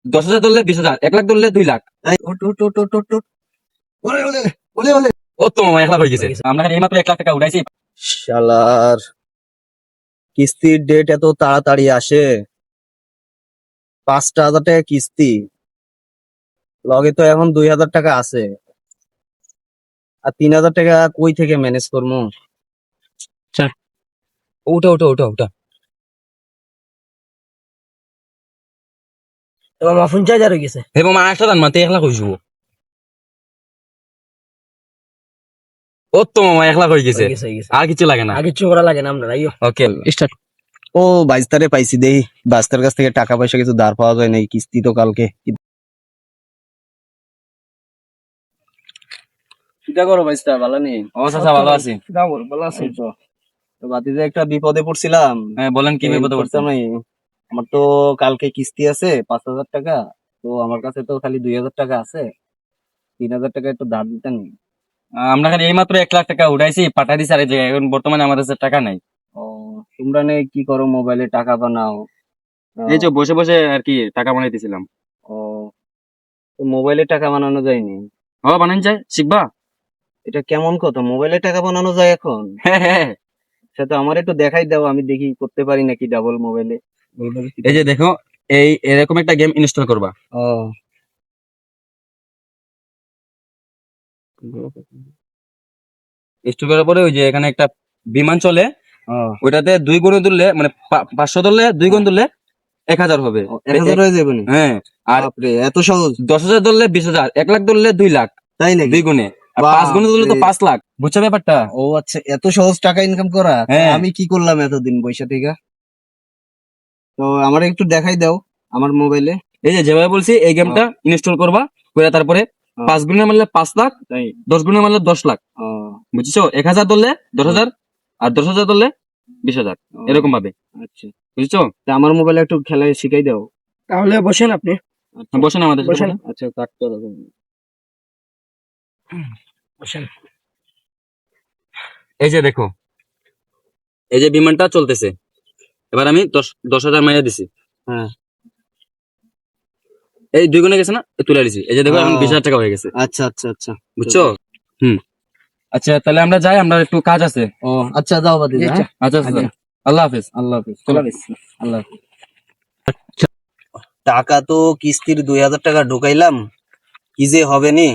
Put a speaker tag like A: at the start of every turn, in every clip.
A: 10,000 ধরলে 20,000, 1 লাখ ধরলে 2 লাখ।
B: এই, ওঠ, ওঠ, ওঠ, ওঠ, ওঠ, ওঠ। ওলে, ওলে, ওলে, ওলে।
A: ও তো মামা 1 লাখ হয়ে গেছে। আমরা এই মাত্র 1 লাখ টাকা উঠাইছি।
B: শালার কিস্তির ডেট এত তাড়াতাড়ি আসে। 5,000 টাকা কিস্তি, লগে তো এখন 2,000 টাকা আছে, আর 3,000 টাকা কই থেকে ম্যানেজ করবো?
A: ওটা ওটা ওটা ওটা
C: এবার আমার ফোন চার্জার হয়ে গেছে।
A: হে মামা 8 দান মাতে 1 লাখ হইছো। ও তো মামা 1 লাখ হয়ে গেছে।
C: হয়ে গেছে, হয়ে গেছে।
A: আর কিছু লাগে না।
C: আগে চোরা লাগে না আমরা, আইও
A: ওকে স্টার্ট।
B: ও বাইস্তারে পাইছি, দেই বাইস্তার কাছ থেকে টাকা পয়সা কিছু ধার পাওয়া যায় নাই, কিস্তি তো কালকে। কিটা করো বাইস্তা, ভালো নেই?
A: ও চাচা ভালো আছি।
C: ভালো আছে তো।
B: তো বাতিজা একটা বিপদে পড়ছিলাম।
A: হ্যাঁ বলেন কি বিপদে পড়ছেন?
B: আমি, আমার তো কালকে কিস্তি আছে 5,000 টাকা, তো আমার কাছে তো খালি 2,000 টাকা আছে, 3,000 টাকা একটু ধার দিতেন।
A: আমরা খালি এই মাত্র 1 লাখ টাকা উঠাইছি, পাঠাই দিছি আর এই জায়গায়। এখন বর্তমানে আমাদের কাছে টাকা নাই।
B: ও, তোমরা নে কি করো, মোবাইলে টাকা বানাও?
A: এই যে বসে বসে আর কি টাকা বানাইতেছিলাম।
B: ও, তো মোবাইলে টাকা বানানো যায়নি?
A: ও বানান যায়, শিখবা?
B: এটা কেমন কথা, মোবাইলে টাকা বানানো যায় এখন?
A: হ্যাঁ হ্যাঁ।
B: সেটা আমার একটু দেখাই দাও, আমি দেখি করতে পারি নাকি ডাবল মোবাইলে।
A: এই যে দেখো, এই এরকম একটা গেম ইনস্টল করবা।
B: ও,
A: ইনস্টল করার পরে ওই যে এখানে একটা বিমান চলে,
B: ও,
A: ওইটাতে 2 গুণে ধরলে মানে 500 ধরলে 2 গুণ ধরলে 1,000 হবে।
B: 1,000 হয়ে যাবে না?
A: হ্যাঁ, আর
B: বাপরে, এত সহজ?
A: 10,000 ধরলে 20,000, 1 লাখ ধরলে 2 লাখ।
B: তাই নাকি?
A: 2 গুণে, আর 5 গুণে ধরলে তো 5 লাখ। বুঝছো ব্যাপারটা?
B: ও আচ্ছা, এত সহজ টাকা ইনকাম করা?
A: হ্যাঁ।
B: আমি কি করলাম এতদিন বৈশা থেকে? তো আমার একটু দেখাই দাও আমার মোবাইলে।
A: এই যে যেভাবে বলছি এই গেমটা ইনস্টল করবা, করে তারপরে 5 গুণে মারলে 5 লাখ,
B: তাই?
A: 10 গুণে মারলে 10 লাখ।
B: ও,
A: বুঝছো? 1,000 ধরলে 10,000, আর 10,000 ধরলে 20,000, এরকম ভাবে।
B: আচ্ছা,
A: বুঝছো?
B: তা আমার মোবাইলে একটু খেলায় শিখাই দাও।
C: তাহলে বসেন আপনি।
B: আচ্ছা,
A: বসেন আমাদের সাথে,
C: বসেন।
A: বসেন।
B: আচ্ছা, কাটতে হবে।
C: বসেন।
A: এই যে দেখো, এই যে বিমানটা চলতেছে, এবার আমি 10,000 মাইয়া দিছি।
B: হ্যাঁ,
A: এই 2 গুণে গেছে না, তুলে দিছি। এই যে দেখো এখন 20,000 টাকা হয়ে গেছে।
B: আচ্ছা, আচ্ছা, আচ্ছা,
A: বুঝছো? আচ্ছা তাহলে আমরা যাই, আমরা একটু কাজ আছে।
B: ও আচ্ছা, যাও বাদি,
C: আচ্ছা।
A: আচ্ছা আচ্ছা, আল্লাহ হাফেজ।
B: আল্লাহ হাফিজ।
A: চলো।
B: আল্লাহ হাফিজ। টাকা তো কিস্তির 2,000 টাকা ঢুকাইলাম, কি যে হবে নি।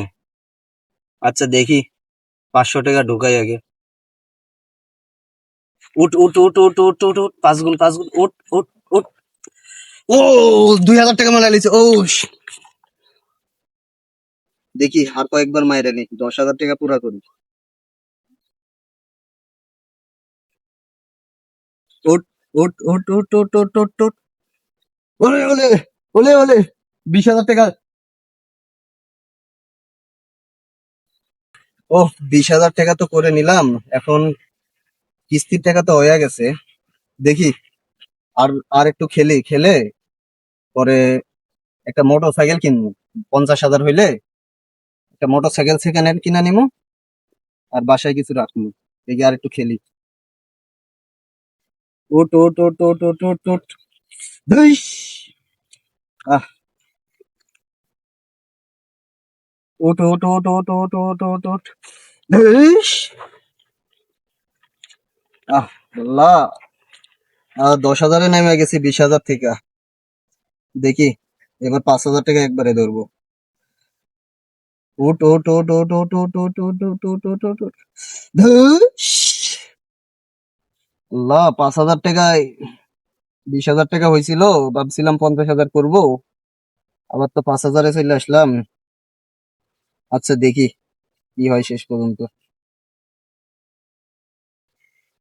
B: আচ্ছা দেখি, 500 টাকা ঢুকাই আগে। উঠ, উঠ, উঠ, উঠ, উঠ, উঠ, উঠ, 5 গুণ, 5 গুণ, উঠ, উঠ, উঠ। ও, 2,000 টাকা মারা লিছে। ও দেখি আর কয়েকবার মাইরা নি, 10,000 টাকা পুরা করি। উঠ, উঠ, উঠ, উঠ, উঠ, উঠ, উঠ, উঠ। ওলে, ওলে, ওলে, ওলে, 20,000 টাকা। ও, 20,000 টাকা তো করে নিলাম, এখন কিস্তির টাকা তো হয়ে গেছে। দেখি আর আর একটু খেলে পরে একটা মোটর সাইকেল কিনবো। 50,000 হইলে একটা মোটর সাইকেল সেকেন্ড হ্যান্ড কিনা নিমু, আর বাসায় কিছু রাখবো। দেখি আর একটু খেলি। উঠ, উঠ, উঠ, উঠ, উঠ, উঠ, উঠ। ধুইস। আহ, উঠ, উঠ, উঠ, উঠ, উঠ, উঠ, উঠ, উঠ। ধুইস। আল্লাহ, 10,000-এ নেমে গেছি 20,000 থেকে। দেখি এবার 5,000 টাকা একবারে ধরবো। উঠ, উঠ, উঠ, উঠ, উঠ, উঠ, উঠ, উঠ, উঠ, উঠ, উঠ, উঠ, উঠ। ধুইস। আল্লাহ, 5,000 টাকায় 20,000 টাকা হয়েছিল, ভাবছিলাম 50,000 করবো, আবার তো 5,000-এ চলে আসলাম। আচ্ছা দেখি কি হয় শেষ পর্যন্ত।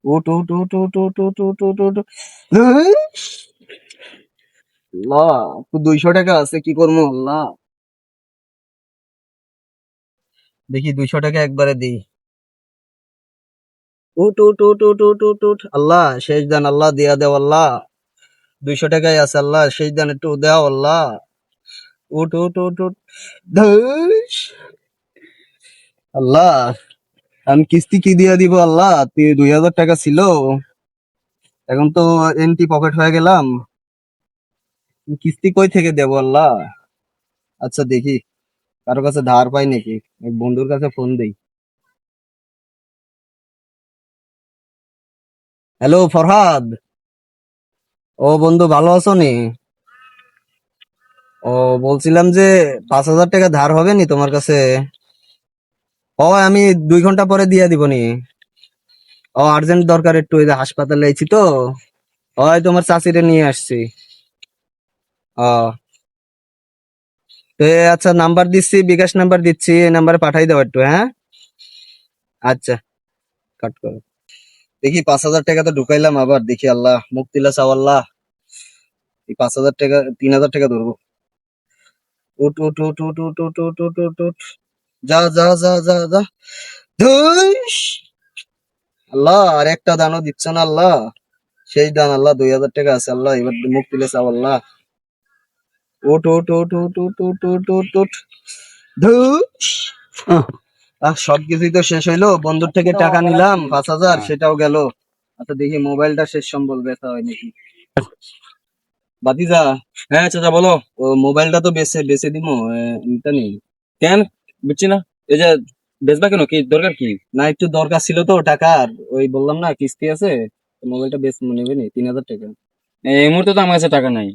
B: উঠ, উঠ, উঠ, উঠ, উঠ, উঠ, উঠ, উঠ, উঠ। ধুইস। আল্লাহ, তো 200 টাকা আছে, কি করবো আল্লাহ। দেখি 200 টাকা একবারে দিই। উঠ, উঠ, উঠ, উঠ, উঠ, উঠ, উঠ। আল্লাহ শেষ দান, আল্লাহ দিয়া দেও আল্লাহ। 200 টাকাই আছে, আল্লাহ শেষ দান একটু দেও আল্লাহ। উঠ, উঠ, উঠ, উঠ। ধুইস। আল্লাহ, আমি কিস্তি কি দিয়া দিব আল্লাহ? 2,000 টাকা ছিল, এখন তো এমটি পকেট হয়ে গেলাম, কিস্তি কই থেকে দেবো আল্লাহ? আচ্ছা দেখি কারো কাছে ধার পাই নাকি, এক বন্ধুর কাছে ফোন দেই। হ্যালো ফরহাদ, ও বন্ধু ভালো আছো নি? ও বলছিলাম যে 5,000 টাকা ধার হবে নি তোমার কাছে? ও আমি 2 ঘন্টা পরে দিয়ে দিব নি। ও আর্জেন্ট দরকার একটু, ওই যে হাসপাতালে আইছি তো। ওই তোমার চাচিরে নিয়ে আসছি। ও তো আচ্ছা, নাম্বার দিচ্ছি, বিকাশ নাম্বার দিচ্ছি, এই নাম্বারে পাঠাই দাও একটু, হ্যাঁ? আচ্ছা, কাট করো। দেখি 5,000 টাকা তো ঢুকাইলাম, আবার দেখি আল্লাহ মুখ দিলা চাও আল্লাহ। এই 5,000 টাকা, 3,000 টাকা ধরবো। উঠ উঠ উঠ উঠ উঠ উঠ উঠ উঠ উঠ উঠ। যা যা যা যা যা। ধুইস! আল্লাহ আর একটা দানও দিচ্ছ না আল্লাহ। সেই দান আল্লাহ, 2,000 টাকা আছে আল্লাহ, এবার মুখ তুলে চাও আল্লাহ। উঠ উঠ উঠ উঠ উঠ উঠ উঠ উঠ উঠ। ধুইস! সবকিছুই তো শেষ হইলো, বন্ধুর থেকে টাকা নিলাম 5,000, সেটাও গেল। আচ্ছা দেখি মোবাইলটা শেষ সম্বল বেচা হয় নাকি। বাতিজা,
A: হ্যাঁ চাচা বলো।
B: ও মোবাইলটা তো বেচে বেচে দিমো, এটা নেই।
A: কেন বুঝছি না, এই যে বেচবা কেন, কি দরকার কি?
B: না একটু দরকার ছিল তো টাকার, ওই বললাম না কিস্তি আছে, তো মোবাইলটা বেশ নেবে নি 3,000 টাকা।
A: এই মুহূর্তে তো আমার কাছে টাকা নাই।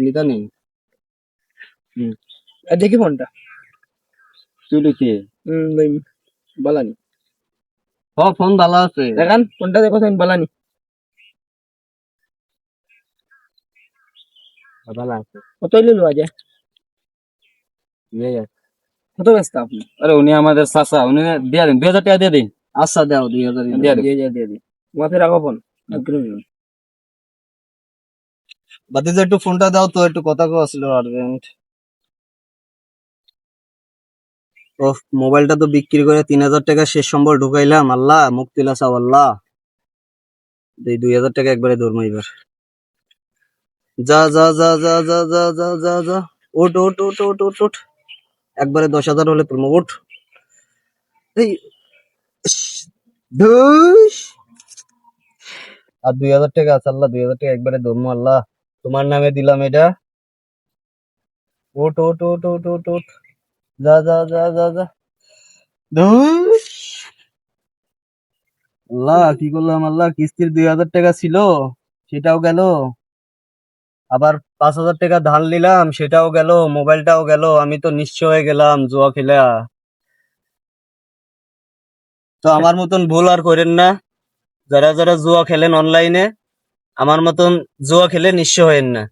B: নিতা নেই।
C: দেখি ফোনটা।
A: তুই কি
C: বালানি
B: ফোন ভালো আছে।
C: দেখান ফোনটা, দেখো তুমি বালানি
B: ভালো আছে।
C: কত লিলো আজ? কত ব্যস্ত আপনি?
A: আরে উনি আমাদের চাচা, উনি দিয়ে দিন, 2,000 টাকা দিয়ে দিন।
B: আচ্ছা দাও 2,000
A: দিয়ে দিন।
C: দিয়ে দিই মাথায় রাখো ফোন।
B: বাতিজা একটু ফোনটা দাও তো, একটু কথা কওয়া ছিল আর্জেন্ট। ও মোবাইলটা তো বিক্রি করে 3,000 টাকা শেষ সম্বল ঢুকাইলাম, আল্লাহ মুখ তুলা চাও আল্লাহ। এই 2,000 টাকা একবারে ধরবো এবার। যা যা যা যা যা যা যা যা যা। ওঠ ওঠ ওঠ ওঠ ওঠ ওঠ। একবারে 10,000 হলে তুলবো, ওঠ। এই ইস, ধুস। আর 2,000 টাকা আছে আল্লাহ, 2,000 টাকা একবারে ধরবো আল্লাহ, তোমার নামে দিলাম এটা। ওঠ ওঠ ওঠ ওঠ ওঠ ওঠ। যা যা যা যা যা। ধুস। আল্লাহ কি করলাম আল্লাহ, কিস্তির 2,000 টাকা ছিল, সেটাও গেল। আবার 5,000 টাকা ধার নিলাম, সেটাও গেল, মোবাইলটাও গেল, আমি তো নিঃস্ব হয়ে গেলাম জুয়া খেলা। তো আমার মতন ভুল আর করেন না, যারা যারা জুয়া খেলেন অনলাইনে, আমার মতন জুয়া খেলে নিঃস্ব হয়েন না।